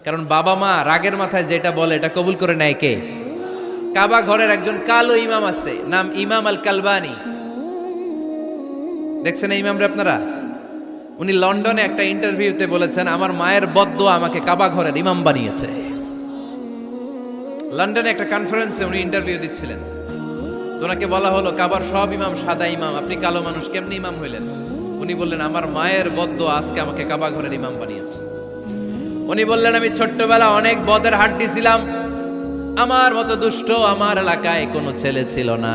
কারণ বাবা মা রাগের মাথায় যেটা বলে এটা কবুল করে নেয় কে? কাবা ঘরের একজন কালো ইমাম আছে, নাম ইমাম আল কালবানি। দেখছেন এই ইমামরে আপনারা? উনি লন্ডনে একটা ইন্টারভিউতে বলেছেন, আমার মায়ের বদদোয়া আমাকে কাবা ঘরের ইমাম বানিয়েছে। লন্ডনে একটা কনফারেন্সে উনি ইন্টারভিউ দিচ্ছিলেন। তো ওনাকে বলা হলো, কাবার সব ইমাম সাদা ইমাম, আপনি কালো মানুষ, কেমনি ইমাম হইলেন? উনি বললেন, আমার মায়ের বদদোয়া আজকে আমাকে কাবা ঘরের ইমাম বানিয়েছে। উনি বললেন, আমি ছোট্টবেলা অনেক বদের হাড্ডি ছিলাম, আমার মতো দুষ্ট আমার এলাকায় কোনো ছেলে ছিল না।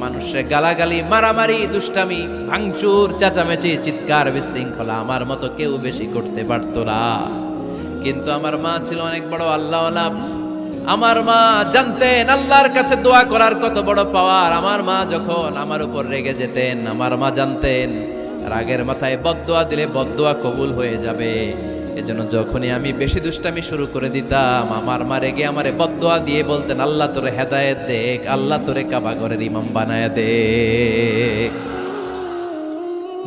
মানুষের গালাগালি, মারামারি, দুষ্টামি, ভাঙচুর, চেঁচামেচি, চিৎকার, বিশৃঙ্খলা আমার মতো কেউ বেশি করতে পারতো না। কিন্তু আমার মা ছিল অনেক বড় আল্লাহওয়ালা। আমার মা জানতেন আল্লাহর কাছে দোয়া করার কত বড় পাওয়ার। আমার মা যখন আমার উপর রেগে যেতেন, আমার মা জানতেন রাগের মাথায় বদদোয়া দিলে বদদোয়া কবুল হয়ে যাবে। এজন্য যখনই আমি বেশি দুষ্টামি শুরু করে দিতাম, আমার মা রেগে আমারে বদদোয়া দিয়ে বলতেন, আল্লাহ তোরে হেদায়েত দেখ, আল্লাহ তোরে কাবা ঘরের ইমাম বানায় দে।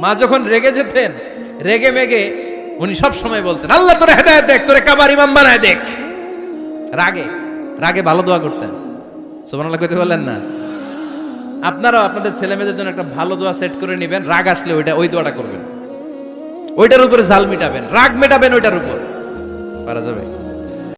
মা যখন রেগে যেতেন, রেগে মেগে উনি সব সময় বলতেন, আল্লাহ তোরে হেদায়েত দেখ, তোরে কাবার ইমাম বানায় দেখ। রাগে রাগে ভালো দোয়া করতেন। সুবহানাল্লাহ কইতে বললেন না? আপনারাও আপনাদের ছেলে মেয়েদের জন্য একটা ভালো দোয়া সেট করে নেবেন। রাগ আসলে ওই দোয়াটা করবেন, ওইটার উপরে জাল মিটাবেন, রাগ মেটাবেন ওইটার উপর। পারা যাবে?